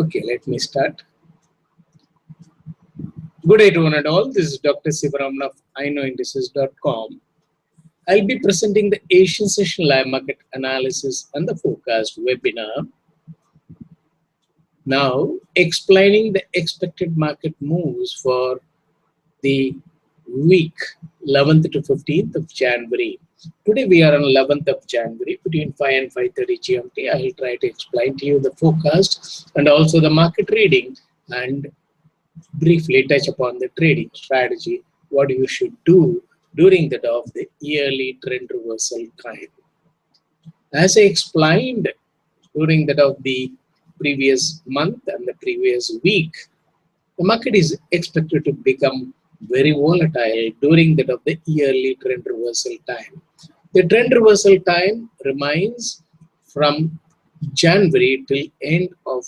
Okay, let me start. Good day to one and all. This is Dr. Sivaraman of iknowindices.com. I'll be presenting the Asian Session Live Market Analysis and the Forecast webinar. Now, explaining the expected market moves for the week 11th to 15th of January. Today we are on 11th of January between 5 and 5:30 GMT. I will try to explain to you the forecast and also the market reading and briefly touch upon the trading strategy, what you should do during that of the yearly trend reversal time. As I explained during that of the previous month and the previous week, the market is expected to become very volatile during that of the yearly trend reversal time. The trend reversal time remains from January till end of,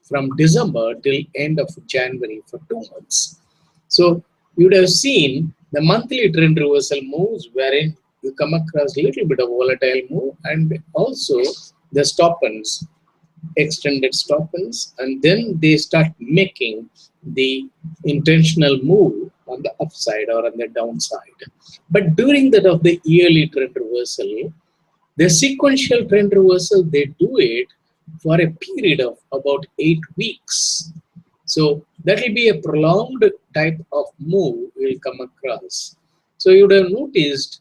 from December till end of January for 2 months. So you would have seen the monthly trend reversal moves wherein you come across a little bit of volatile move and also the stop-ins, extended stop-ins, and then they start making the intentional move on the upside or on the downside. But during that of the yearly trend reversal, the sequential trend reversal, they do it for a period of about 8 weeks. So that will be a prolonged type of move we'll come across. So you would have noticed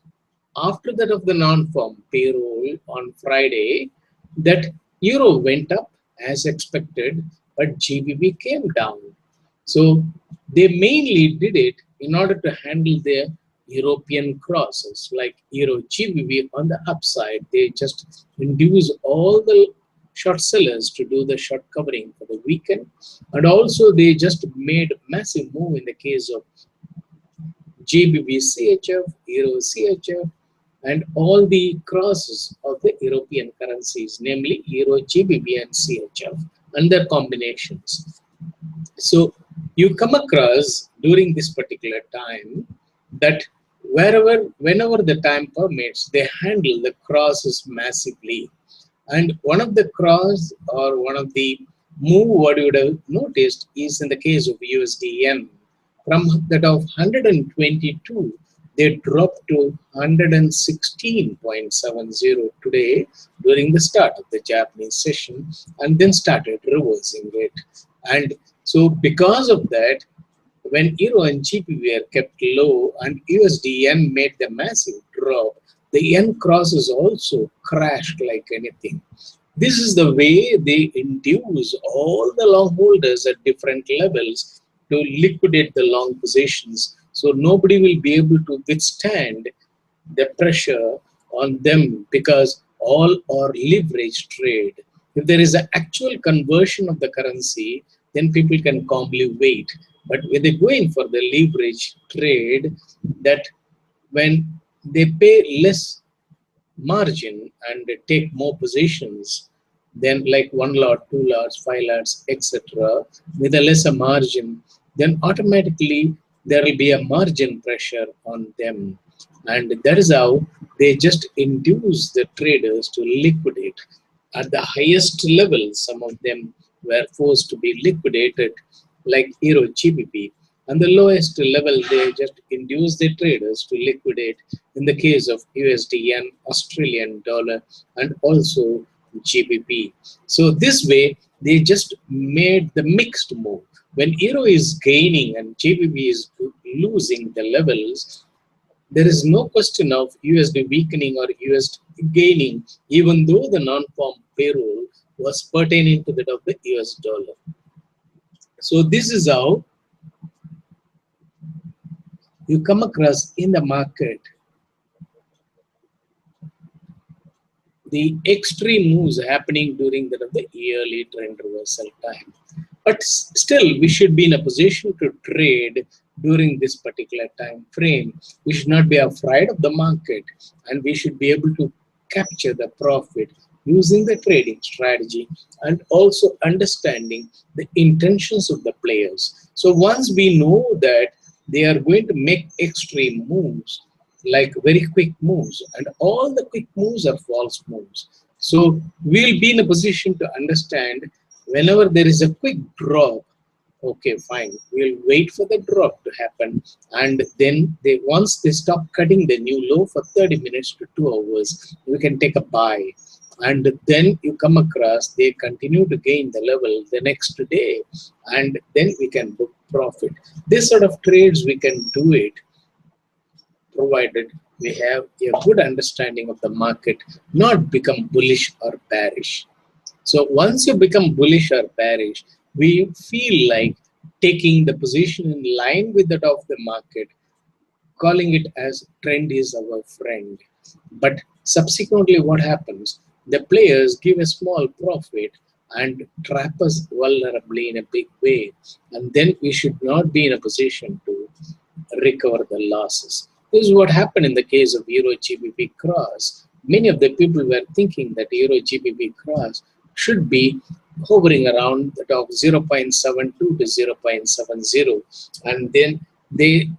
after that of the non-farm payroll on Friday that Euro went up as expected, but GBP came down. So they mainly did it in order to handle their European crosses like Euro GBP on the upside. They just induce all the short sellers to do the short covering for the weekend, and also they just made massive move in the case of GBP CHF, Euro CHF, and all the crosses of the European currencies, namely Euro GBP and CHF and their combinations. So you come across during this particular time that whenever the time permits, they handle the crosses massively. And one of the cross or one of the move what you would have noticed is in the case of USD. From that of 122, they dropped to 116.70 today during the start of the Japanese session and then started reversing it. And so because of that, when Euro and GBP were kept low and USD made the massive drop, the yen crosses also crashed like anything. This is the way they induce all the long holders at different levels to liquidate the long positions. So nobody will be able to withstand the pressure on them because all are leverage trade. If there is an actual conversion of the currency, then people can calmly wait. But when they go in for the leverage trade, that when they pay less margin and they take more positions, then like 1 lot, 2 lots, 5 lots, etc., with a lesser margin, then automatically there will be a margin pressure on them. And that is how they just induce the traders to liquidate. At the highest level, some of them were forced to be liquidated like Euro GBP. And the lowest level, they just induce the traders to liquidate in the case of USD, Australian dollar, and also GBP. So this way, they just made the mixed move. When Euro is gaining and GBP is losing the levels, there is no question of USD weakening or USD gaining, even though the non-farm payroll was pertaining to that of the US dollar. So this is how you come across in the market the extreme moves happening during the yearly trend reversal time. But still, we should be in a position to trade during this particular time frame. We should not be afraid of the market, and we should be able to capture the profit using the trading strategy and also understanding the intentions of the players. So once we know that they are going to make extreme moves, like very quick moves, and all the quick moves are false moves. So we'll be in a position to understand whenever there is a quick drop. Okay, fine. We'll wait for the drop to happen, and then once they stop cutting the new low for 30 minutes to 2 hours, we can take a buy. And then you come across they continue to gain the level the next day, and then we can book profit. This sort of trades we can do it provided we have a good understanding of the market, not become bullish or bearish. So once you become bullish or bearish, we feel like taking the position in line with that of the market, calling it as trend is our friend. But subsequently what happens? The players give a small profit and trap us vulnerably in a big way. And then we should not be in a position to recover the losses. This is what happened in the case of Euro GBP cross. Many of the people were thinking that Euro GBP cross should be hovering around the top 0.72 to 0.70, and then they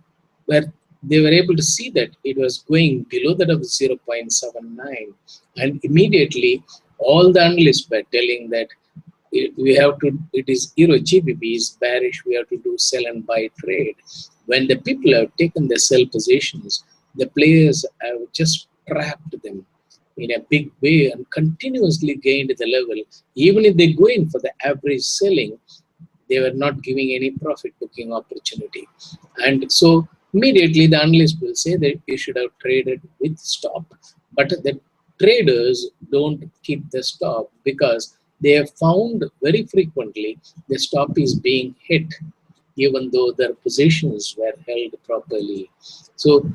were they were able to see that it was going below that of 0.79, and immediately all the analysts were telling that we have to, it is Euro GBP is bearish, we have to do sell and buy trade. When the people have taken the sell positions, the players have just trapped them in a big way and continuously gained the level. Even if they go in for the average selling, they were not giving any profit booking opportunity. And so immediately the analyst will say that you should have traded with stop. But the traders don't keep the stop because they have found very frequently the stop is being hit even though their positions were held properly. So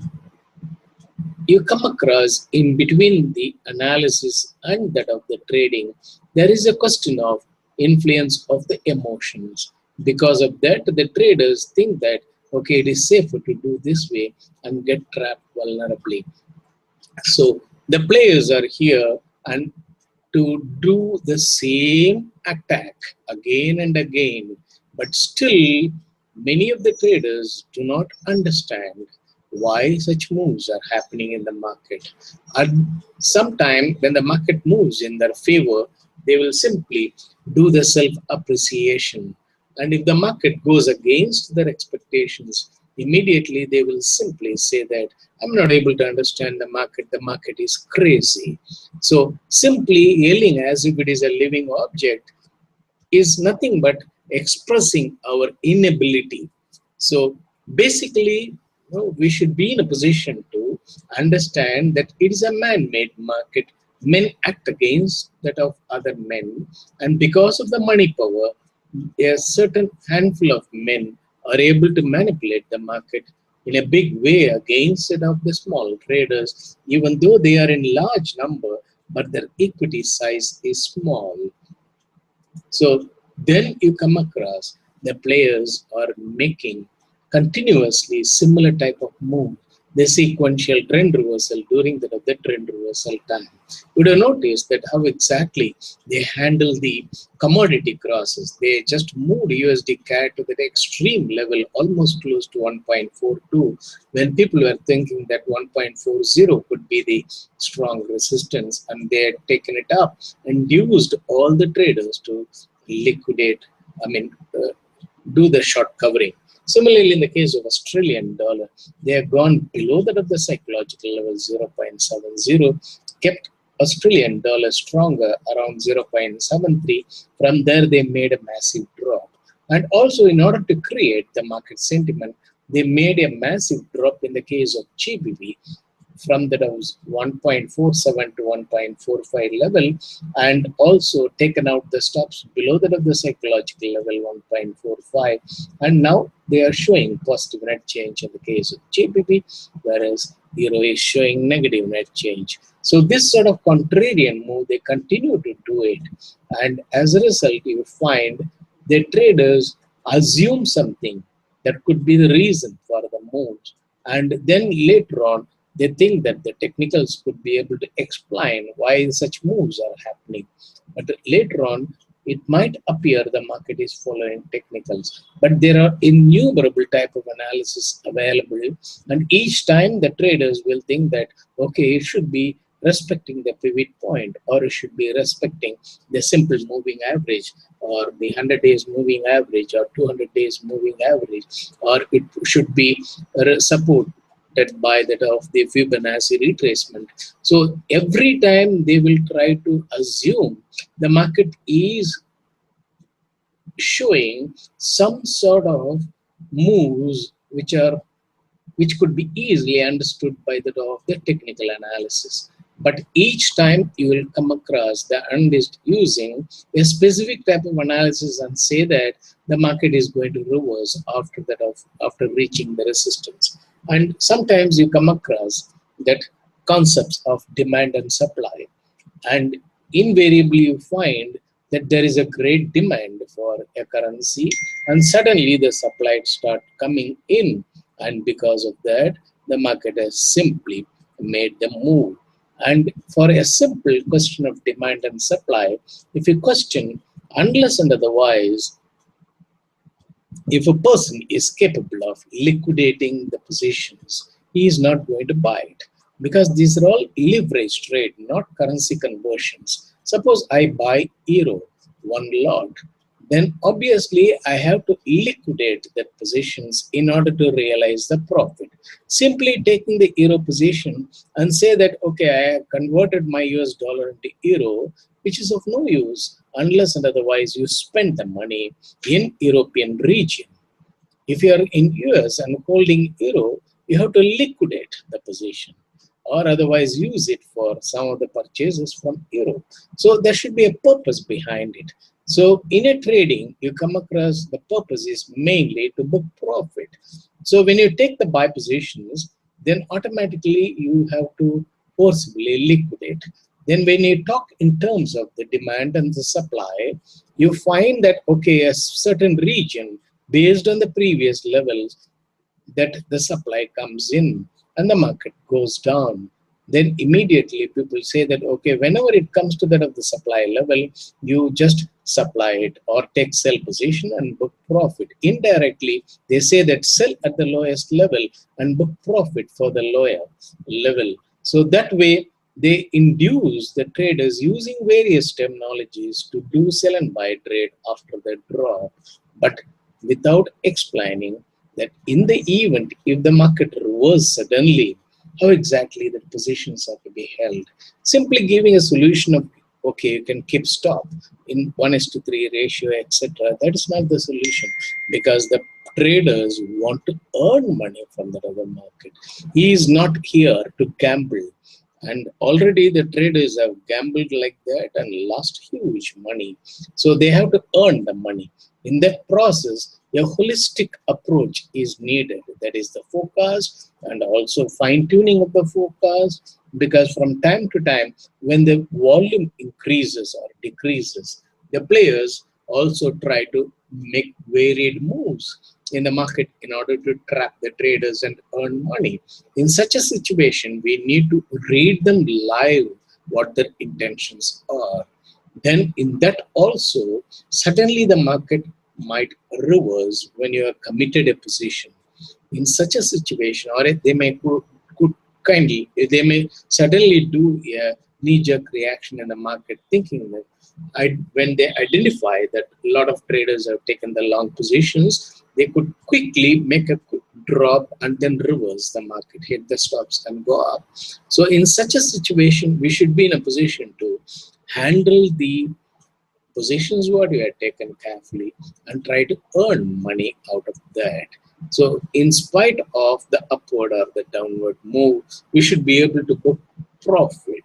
you come across in between the analysis and that of the trading, there is a question of influence of the emotions. Because of that, the traders think that, okay, it is safer to do this way and get trapped vulnerably. So the players are here and to do the same attack again and again, but still many of the traders do not understand why such moves are happening in the market. And sometime when the market moves in their favor, they will simply do the self appreciation. And if the market goes against their expectations, immediately they will simply say that I'm not able to understand the market is crazy. So simply yelling as if it is a living object is nothing but expressing our inability. So basically, we should be in a position to understand that it is a man-made market. Men act against that of other men, and because of the money power, a certain handful of men are able to manipulate the market in a big way against it of the small traders, even though they are in large number, but their equity size is small. So then you come across the players are making continuously similar type of move, the sequential trend reversal during the trend reversal time. You would have noticed that how exactly they handle the commodity crosses. They just moved USD CAD to that extreme level, almost close to 1.42, when people were thinking that 1.40 could be the strong resistance, and they had taken it up and used all the traders to liquidate, do the short covering. Similarly, in the case of Australian dollar, they have gone below that of the psychological level 0.70, kept Australian dollar stronger around 0.73. From there, they made a massive drop. And also, in order to create the market sentiment, they made a massive drop in the case of GBP from that of 1.47 to 1.45 level, and also taken out the stops below that of the psychological level 1.45, and now they are showing positive net change in the case of GBP, whereas Euro is showing negative net change. So this sort of contrarian move, they continue to do it, and as a result you find the traders assume something that could be the reason for the moves, and then later on they think that the technicals could be able to explain why such moves are happening. But later on, it might appear the market is following technicals. But there are innumerable type of analysis available. And each time the traders will think that, okay, it should be respecting the pivot point, or it should be respecting the simple moving average, or the 100 days moving average, or 200 days moving average, or it should be supported by that of the Fibonacci retracement. So every time they will try to assume the market is showing some sort of moves which could be easily understood by the technical analysis. But each time you will come across the analyst using a specific type of analysis and say that the market is going to reverse after reaching the resistance. And sometimes you come across that concepts of demand and supply, and invariably you find that there is a great demand for a currency, and suddenly the supply start coming in, and because of that the market has simply made the move. And for a simple question of demand and supply, if you question unless and otherwise, if a person is capable of liquidating the positions, he is not going to buy it, because these are all leverage trade, not currency conversions. Suppose I buy euro one lot, then obviously I have to liquidate that positions in order to realize the profit. Simply taking the euro position and say that okay, I have converted my US dollar into euro, which is of no use unless and otherwise you spend the money in European region. If you are in US and holding euro, you have to liquidate the position or otherwise use it for some of the purchases from euro. So there should be a purpose behind it. So in a trading, you come across the purpose is mainly to book profit. So when you take the buy positions, then automatically you have to forcibly liquidate. Then when you talk in terms of the demand and the supply, you find that okay, a certain region based on the previous levels, that the supply comes in and the market goes down, then immediately people say that okay, whenever it comes to that of the supply level, you just supply it or take sell position and book profit. Indirectly they say that sell at the lowest level and book profit for the lower level. So that way they induce the traders using various terminologies to do sell and buy trade after the drop, but without explaining that in the event, if the market reverses suddenly, how exactly the positions are to be held. Simply giving a solution of, okay, you can keep stop in 1:3 ratio, etc. That is not the solution, because the traders want to earn money from the other market. He is not here to gamble. And already the traders have gambled like that and lost huge money. So they have to earn the money. In that process, a holistic approach is needed. That is the forecast and also fine tuning of the forecast, because from time to time, when the volume increases or decreases, the players also try to make varied moves in the market in order to trap the traders and earn money. In such a situation, we need to read them live what their intentions are. Then in that also, suddenly the market might reverse when you have committed a position. In such a situation, or they may could kindly, they may suddenly do a knee-jerk reaction in the market, thinking that when they identify that a lot of traders have taken the long positions, they could quickly make a quick drop and then reverse the market, hit the stops and go up. So in such a situation, we should be in a position to handle the positions what you have taken carefully and try to earn money out of that. So in spite of the upward or the downward move, we should be able to book profit,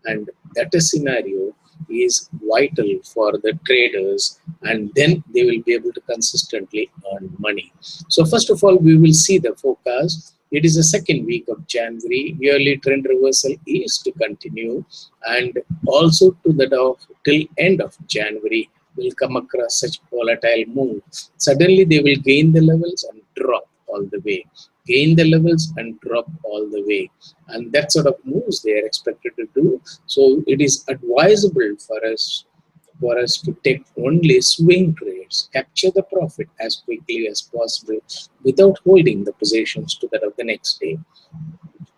and that is scenario is vital for the traders, and then they will be able to consistently earn money. So first of all, we will see the forecast. It is the second week of January. Yearly trend reversal is to continue, and also to the till end of January will come across such volatile move. Suddenly they will gain the levels and drop all the way. Gain the levels and drop all the way. And that sort of moves they are expected to do. So it is advisable for us to take only swing trades, capture the profit as quickly as possible without holding the positions to that of the next day.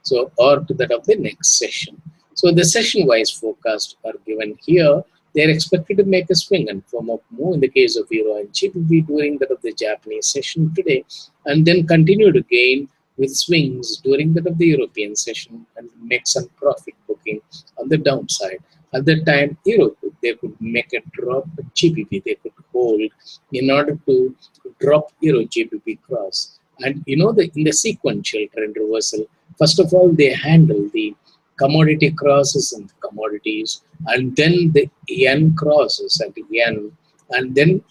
So, or to that of the next session. So the session-wise forecasts are given here. They are expected to make a swing and form up move in the case of Euro and GBP during that of the Japanese session today, and then continue to gain with swings during that of the European session and make some profit booking on the downside. At that time, Euro they could make a drop, but GBP they could hold in order to drop Euro GBP cross. And you know in the sequential trend reversal, first of all they handle the commodity crosses and commodities, and then the yen crosses and yen, and then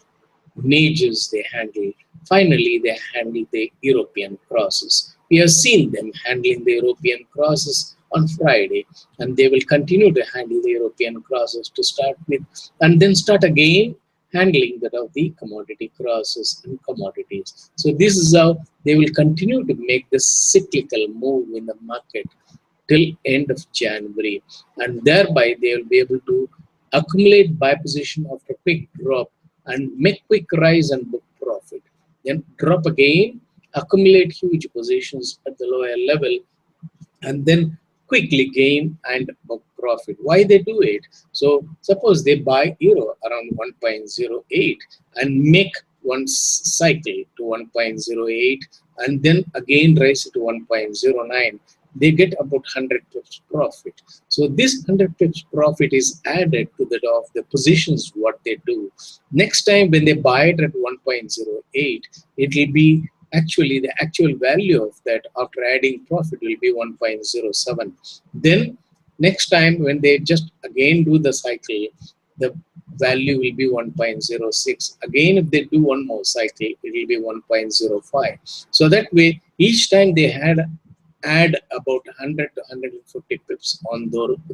majors they handle. Finally, they handle the European crosses. We have seen them handling the European crosses on Friday, and they will continue to handle the European crosses to start with, and then start again handling that of the commodity crosses and commodities. So this is how they will continue to make this cyclical move in the market till end of January, and thereby they will be able to accumulate buy position after quick drop and make quick rise and book profit. Then drop again, accumulate huge positions at the lower level, and then quickly gain and book profit. Why they do it? So suppose they buy euro around 1.08 and make one cycle to 1.08 and then again rise to 1.09, they get about 100 pips profit. So this 100 pips profit is added to the of the positions what they do. Next time when they buy it at 1.08, it will be actually the actual value of that after adding profit will be 1.07. Then next time when they just again do the cycle, the value will be 1.06. Again, if they do one more cycle, it will be 1.05. So that way, each time they add about 100 to 150 pips on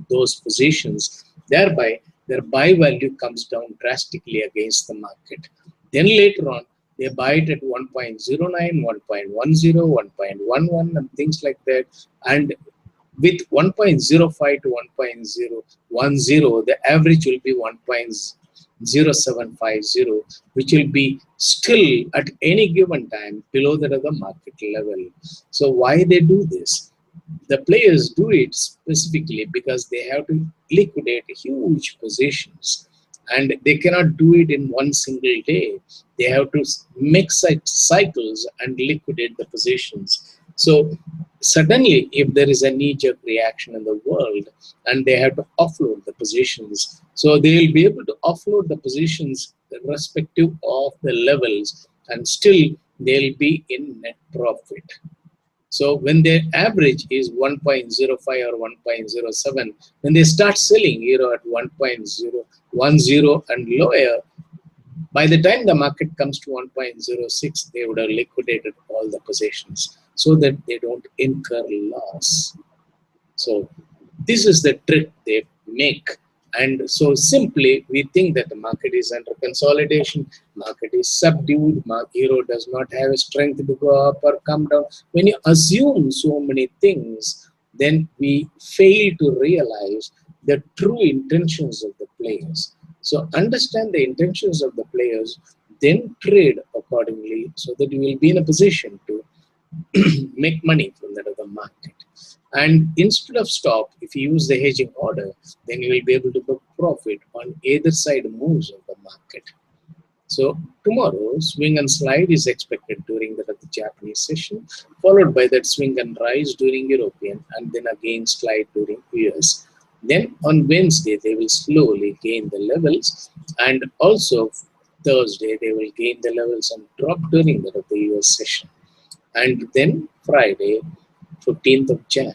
those positions. Thereby, their buy value comes down drastically against the market. Then later on, they buy it at 1.09, 1.10, 1.11, and things like that. And with 1.05 to 1.010, the average will be 1.0750, which will be still at any given time below that of the market level. So why they do this? The players do it specifically because they have to liquidate huge positions, and they cannot do it in one single day. They have to make cycles and liquidate the positions. So suddenly, if there is a knee-jerk reaction in the world and they have to offload the positions, so they will be able to offload the positions irrespective of the levels, and still they'll be in net profit. So when their average is 1.05 or 1.07, when they start selling euro at 1.010 and lower, by the time the market comes to 1.06, they would have liquidated all the positions so that they don't incur loss. So this is the trick they make. And so simply we think that the market is under consolidation, market is subdued, euro does not have a strength to go up or come down. When you assume so many things, then we fail to realize the true intentions of the players. So understand the intentions of the players, then trade accordingly so that you will be in a position to make money from that other market. And instead of stop, if you use the hedging order, then you will be able to book profit on either side moves of the market. So tomorrow, swing and slide is expected during the Japanese session, followed by that swing and rise during European, and then again slide during US. Then on Wednesday, they will slowly gain the levels, and also Thursday, they will gain the levels and drop during the US session. And then Friday, 15th of Jan,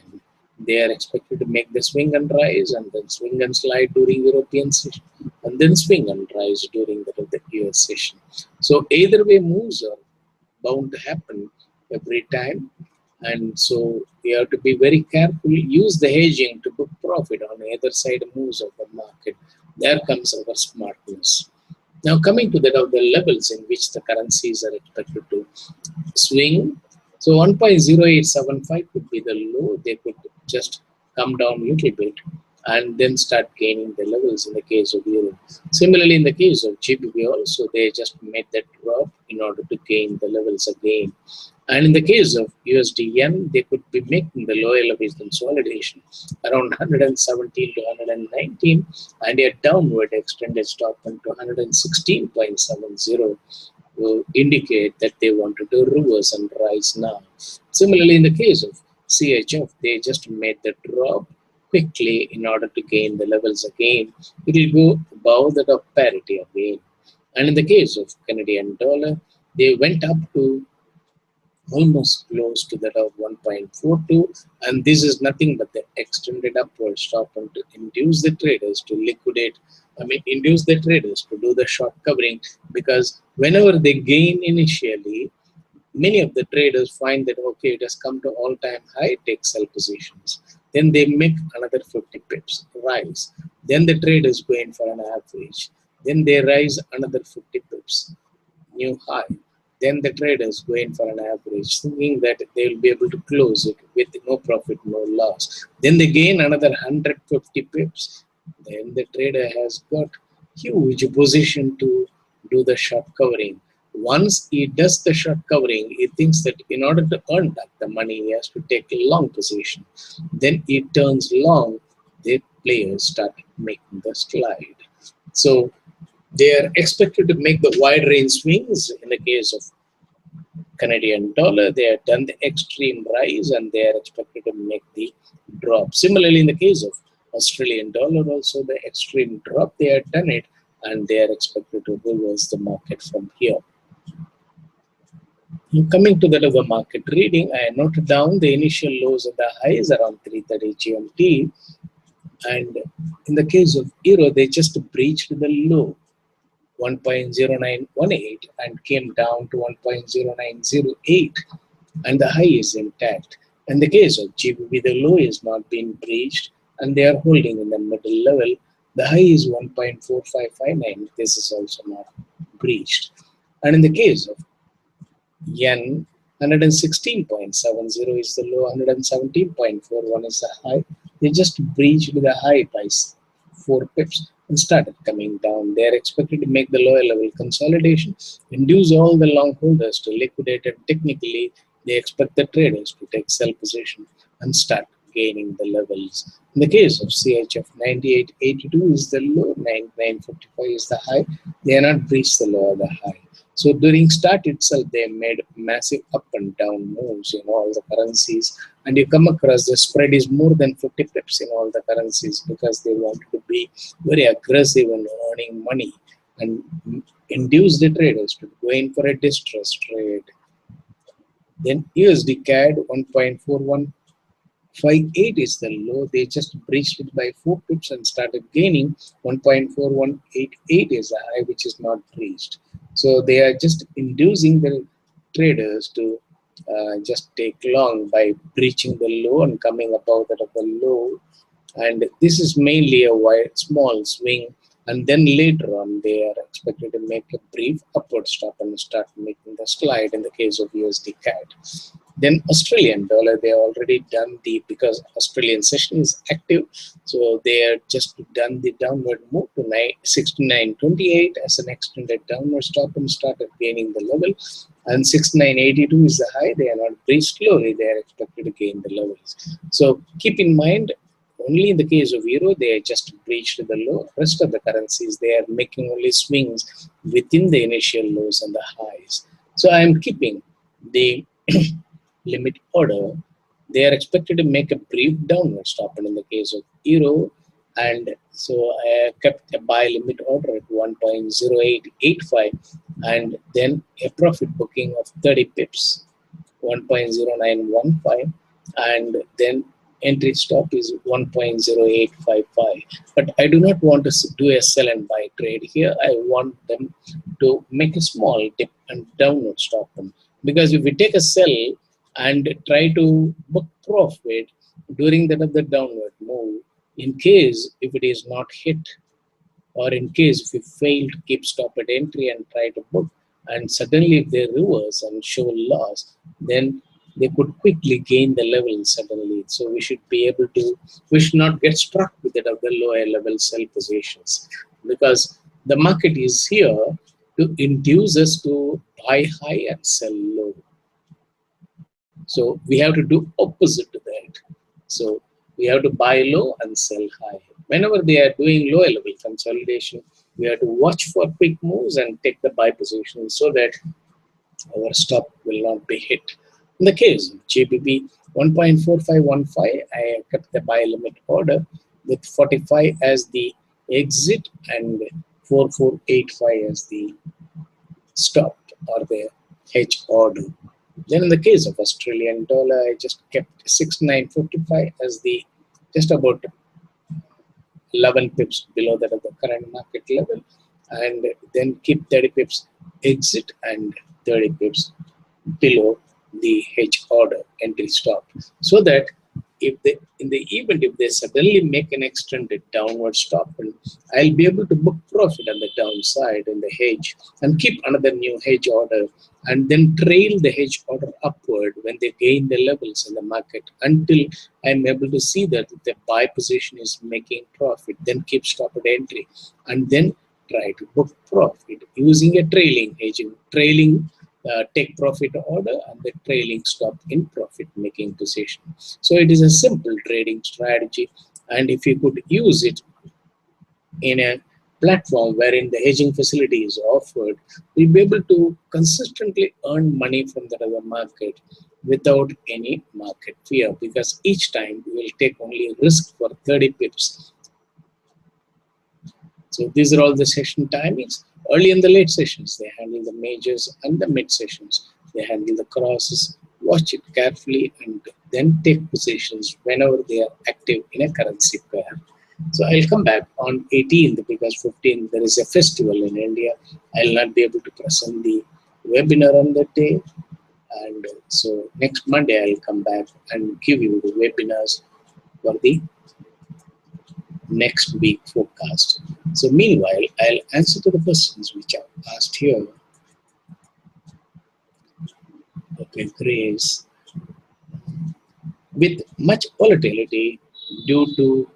they are expected to make the swing and rise, and then swing and slide during European session, and then swing and rise during the US session. So either way moves are bound to happen every time, and so we have to be very careful, use the hedging to book profit on either side moves of the market. There comes our smartness. Now coming to that of the levels in which the currencies are expected to swing. So 1.0875 could be the low. They could just come down a little bit and then start gaining the levels in the case of euro. Similarly, in the case of GBP also, they just made that drop in order to gain the levels again. And in the case of USD yen, they could be making the lower level consolidation around 117 to 119 and a downward extended stop into 116.70 will indicate that they wanted to reverse and rise now. Similarly, in the case of CHF, they just made the drop quickly in order to gain the levels again. It will go above that of parity again. And in the case of Canadian dollar, they went up to almost close to that of 1.42, and this is nothing but the extended upward stop and to induce the traders to liquidate, induce the traders to do the short covering, because whenever they gain initially, many of the traders find that okay, it has come to all-time high, take sell positions. Then they make another 50 pips rise. Then the traders go in for an average. Then they rise another 50 pips, new high. Then the traders go in for an average, thinking that they will be able to close it with no profit, no loss. Then they gain another 150 pips. Then the trader has got huge position to do the short covering. Once he does the short covering, he thinks that in order to earn back the money, he has to take a long position. Then he turns long, the players start making the slide. So they are expected to make the wide range swings. In the case of Canadian dollar, they have done the extreme rise and they are expected to make the drop. Similarly, in the case of Australian dollar, also the extreme drop, they have done it and they are expected to reverse the market from here. Coming to that of the market reading, I noted down the initial lows and the highs around 3:30 GMT. And in the case of euro, they just breached the low 1.0918 and came down to 1.0908, and the high is intact. In the case of GBP, the low is not being breached and they are holding in the middle level. The high is 1.4559. This is also not breached. And in the case of yen, 116.70 is the low, 117.41 is the high. They just breached the high by 4 pips and started coming down. They are expected to make the lower level consolidation, induce all the long holders to liquidate, and technically they expect the traders to take sell position and start gaining the levels. In the case of CHF, 98.82 is the low, 99.55 is the high. They are not breached the low or the high. So during start itself, they made massive up and down moves in all the currencies, and you come across the spread is more than 50 pips in all the currencies because they wanted to be very aggressive in earning money and induce the traders to go in for a distress trade. Then USD CAD 1.4158 is the low. They just breached it by 4 pips and started gaining. 1.4188 is the high, which is not breached. So they are just inducing the traders to just take long by breaching the low and coming above that of the low. And this is mainly a wide, small swing. And then later on, they are expected to make a brief upward stop and start making the slide in the case of USD CAD. Then Australian dollar, they are already done because Australian session is active. So they are just done the downward move to 69.28 as an extended downward stop and started gaining the level. And 69.82 is the high. They are not breached slowly. They are expected to gain the levels. So keep in mind, only in the case of euro, they just breached the low. Rest of the currencies, they are making only swings within the initial lows and the highs. So I am keeping the limit order. They are expected to make a brief downward stop in the case of euro, and so I kept a buy limit order at 1.0885 and then a profit booking of 30 pips, 1.0915, and then entry stop is 1.0855. But I do not want to do a sell and buy trade here. I want them to make a small dip and downward stop them, because if we take a sell and try to book profit during that of the downward move, in case if it is not hit, or in case if we fail to keep stop at entry and try to book, and suddenly if they reverse and show loss, then they could quickly gain the level suddenly. So we should be able to, we should not get struck with that of the lower level sell positions, because the market is here to induce us to buy high and sell low. So we have to do opposite to that. So we have to buy low and sell high. Whenever they are doing lower level consolidation, we have to watch for quick moves and take the buy position so that our stop will not be hit. In the case of JBP 1.4515, I kept the buy limit order with 45 as the exit and 4485 as the stop or the hedge order. Then in the case of Australian dollar, I just kept 6955 as the just about 11 pips below that of the current market level, and then keep 30 pips exit and 30 pips below the hedge order entry stop, so that if they in the event if they suddenly make an extended downward stop, and I'll be able to book profit on the downside in the hedge and keep another new hedge order and then trail the hedge order upward when they gain the levels in the market until I'm able to see that the buy position is making profit, then keep stop at entry and then try to book profit using a trailing hedging, trailing take profit order and the trailing stop in profit making position. So it is a simple trading strategy, and if you could use it in a platform wherein the hedging facility is offered, we'll be able to consistently earn money from the other market without any market fear, because each time we will take only risk for 30 pips. So these are all the session timings. Early in the late sessions, they handle the majors, and the mid sessions, they handle the crosses. Watch it carefully and then take positions whenever they are active in a currency pair. So I'll come back on 18th because 15th there is a festival in India. I'll not be able to present the webinar on that day. And so next Monday I'll come back and give you the webinars for the next week forecast. So meanwhile, I'll answer to the questions which are asked here. Okay, Grace. With much volatility due to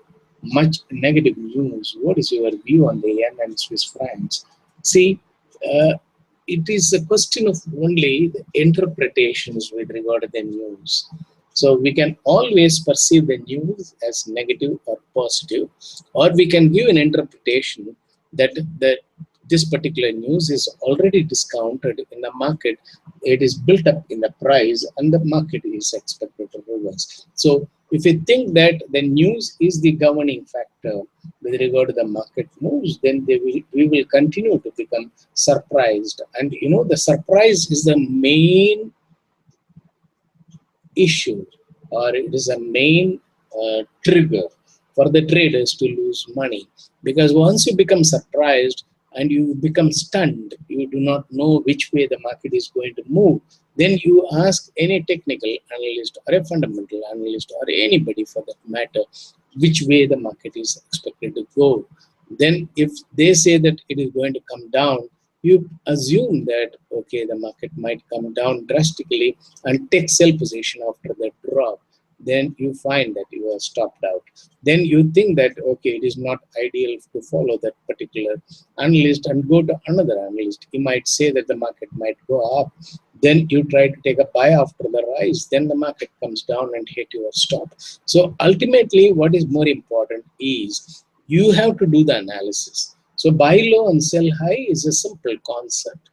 much negative news, what is your view on the yen and Swiss francs? See, it is a question of only the interpretations with regard to the news. So we can always perceive the news as negative or positive, or we can give an interpretation that this particular news is already discounted in the market. It is built up in the price and the market is expected to reverse. So if you think that the news is the governing factor with regard to the market moves, then we will continue to become surprised. And you know, the surprise is the main issue, or it is a main trigger for the traders to lose money, because once you become surprised and you become stunned, you do not know which way the market is going to move, then you ask any technical analyst or a fundamental analyst or anybody for that matter which way the market is expected to go. Then if they say that it is going to come down, you assume that okay, the market might come down drastically and take sell position after the drop. Then you find that you are stopped out. Then you think that okay, it is not ideal to follow that particular analyst and go to another analyst. He might say that the market might go up. Then you try to take a buy after the rise. Then the market comes down and hit your stop. So ultimately, what is more important is you have to do the analysis. So buy low and sell high is a simple concept.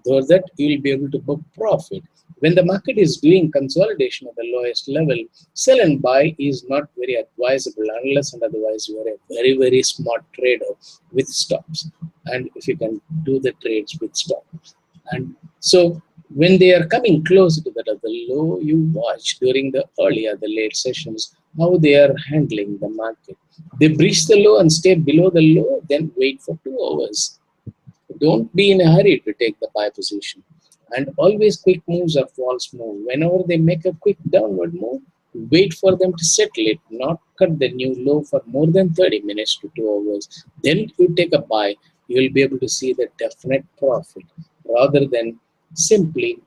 Though that you will be able to book profit. When the market is doing consolidation at the lowest level, sell and buy is not very advisable unless and otherwise you are a very, very smart trader with stops. And if you can do the trades with stops. And so when they are coming close to that of the low, you watch during the early or the late sessions how they are handling the market. They breach the low and stay below the low, then wait for 2 hours. Don't be in a hurry to take the buy position. And always quick moves or false move. Whenever they make a quick downward move, wait for them to settle it, not cut the new low for more than 30 minutes to 2 hours. Then you take a buy, you will be able to see the definite profit rather than simply,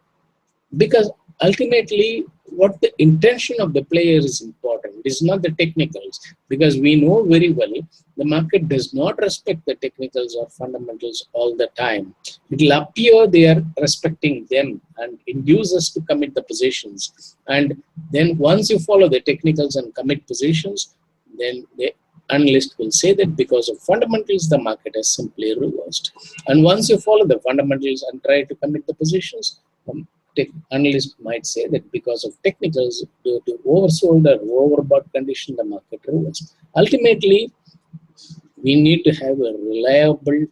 because ultimately what the intention of the player is important. It is not the technicals, because we know very well the market does not respect the technicals or fundamentals all the time. It will appear they are respecting them and induce us to commit the positions. And then once you follow the technicals and commit positions, then the analyst will say that because of fundamentals, the market has simply reversed. And once you follow the fundamentals and try to commit the positions, analyst might say that because of technicals, due to oversold or overbought condition, the market reversed. Ultimately, we need to have a reliable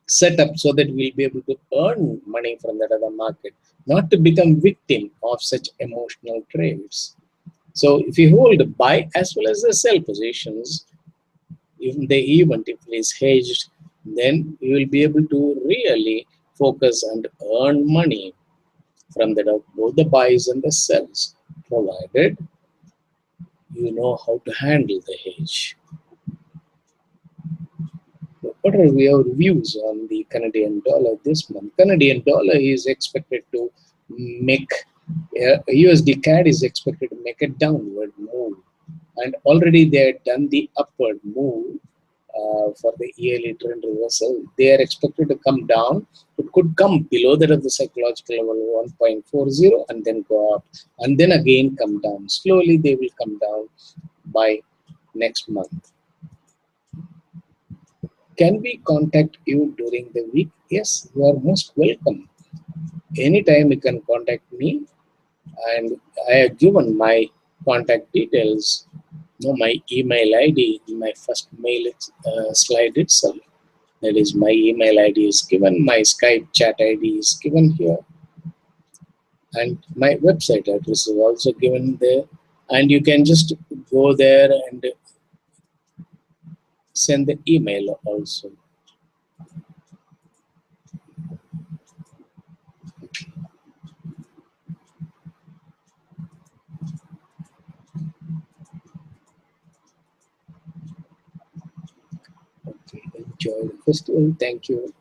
setup so that we'll be able to earn money from that other market, not to become victim of such emotional trades. So if you hold buy as well as the sell positions, in the event if it is hedged, then you will be able to really focus and earn money from that of both the buys and the sells, provided you know how to handle the hedge. What are your views on the Canadian dollar this month? Canadian dollar is expected to make, USD CAD is expected to make a downward move. And already they had done the upward move for the yearly trend reversal. They are expected to come down. It could come below that of the psychological level 1.40 and then go up and then again come down. Slowly they will come down by next month. Can we contact you during the week? Yes, you are most welcome. Anytime you can contact me, and I have given my contact details, my email ID in my first mail slide itself. That is, my email ID is given, my Skype chat ID is given here, and my website address is also given there. And you can just go there and send the email also. Okay, enjoy the festival. Thank you.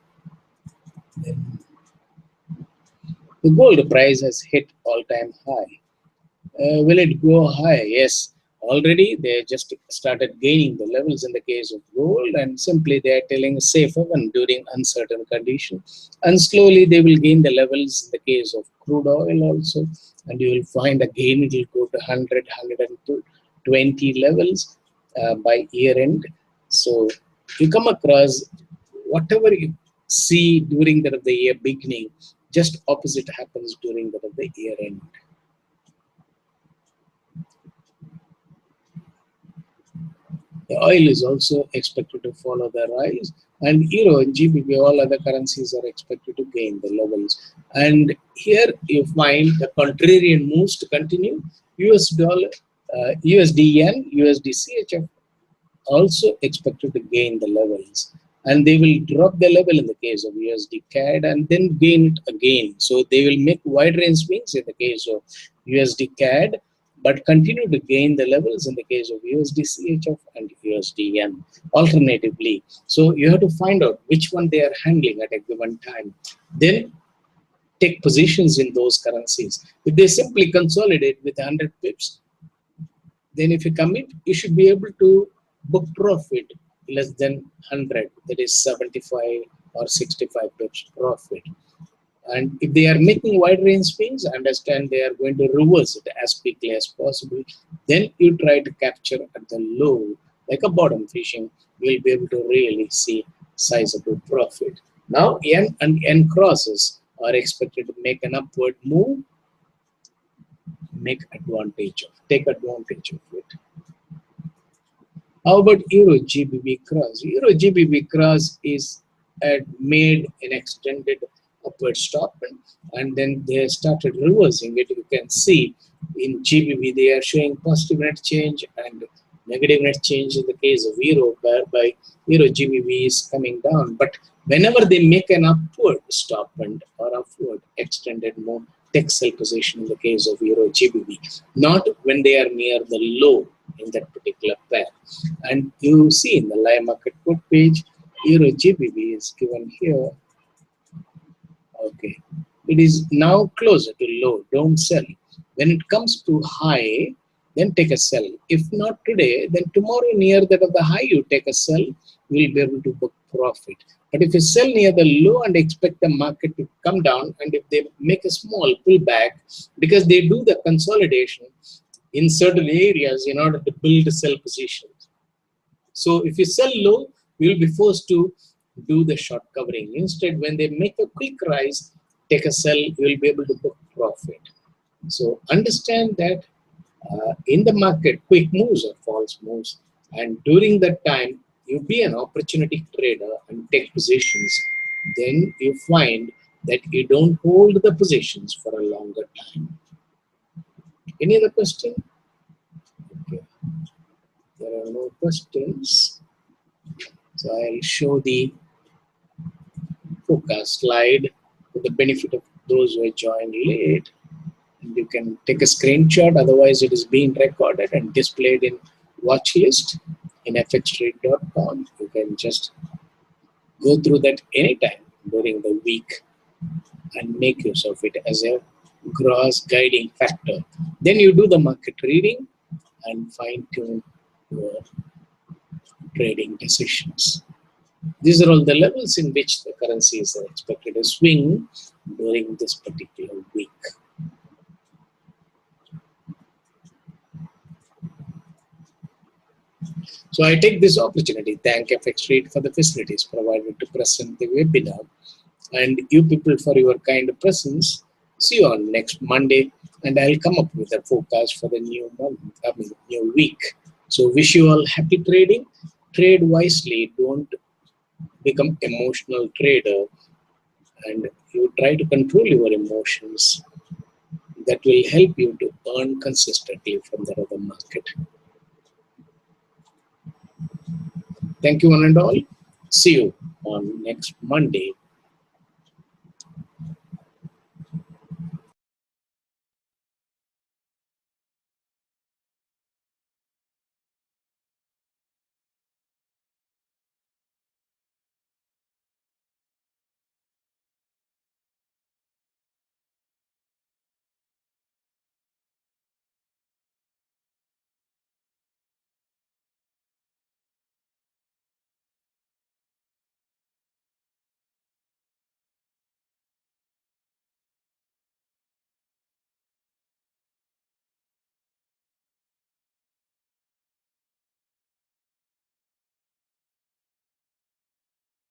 The gold price has hit all-time high. Will it go high? Yes. Already they just started gaining the levels in the case of gold, and simply they are telling safe haven during uncertain conditions. And slowly they will gain the levels in the case of crude oil also. And you will find again it will go to 100, 120 levels by year end. So you come across whatever you see during the year beginning, just opposite happens during the year end. The oil is also expected to follow the rise, and euro and GBP, all other currencies are expected to gain the levels. And here you find the contrarian moves to continue. US dollar, USD yen, USD CHF also expected to gain the levels, and they will drop the level in the case of USD CAD and then gain it again. So they will make wide range swings in the case of USD CAD, but continue to gain the levels in the case of USD CHF and USD yen alternatively. So you have to find out which one they are handling at a given time, then take positions in those currencies. If they simply consolidate with 100 pips, then if you commit, you should be able to book profit less than 100, that is 75 or 65 pips profit. And if they are making wide range swings, understand they are going to reverse it as quickly as possible. Then you try to capture at the low, like a bottom fishing, you will be able to really see sizable profit. Now, yen and yen crosses are expected to make an upward move. Take advantage of it. How about Euro GBP cross? Euro GBP cross is made an extended upward stop, and then they started reversing it. You can see in GBP they are showing positive net change and negative net change in the case of Euro, whereby Euro GBP is coming down. But whenever they make an upward stop and or upward extended move, take sell position in the case of Euro GBP, not when they are near the low in that particular pair. And you see in the live market put page, Euro GBP is given here. Okay. It is now closer to low. Don't sell. When it comes to high, then take a sell. If not today, then tomorrow near that of the high, you take a sell. You will be able to book profit. But if you sell near the low and expect the market to come down, and if they make a small pullback, because they do the consolidation in certain areas in order to build sell positions. So if you sell low, you will be forced to do the short covering. Instead, when they make a quick rise, take a sell, you will be able to book profit. So understand that in the market, quick moves or false moves. And during that time, you be an opportunity trader and take positions. Then you find that you don't hold the positions for a longer time. Any other question? Okay. There are no questions. So I'll show the forecast slide for the benefit of those who have joined late. And you can take a screenshot, otherwise it is being recorded and displayed in watch list in fxtrade.com. You can just go through that anytime during the week and make use of it as a gross guiding factor. Then you do the market reading and fine tune your trading decisions. These are all the levels in which the currencies are expected to swing during this particular week. So I take this opportunity, thank FX Trade for the facilities provided to present the webinar, and you people for your kind presence. See you on next Monday, and I'll come up with a forecast for the new month, new week. So wish you all happy trading. Trade wisely. Don't become emotional trader, and you try to control your emotions. That will help you to earn consistently from the other market. Thank you one and all. See you on next Monday.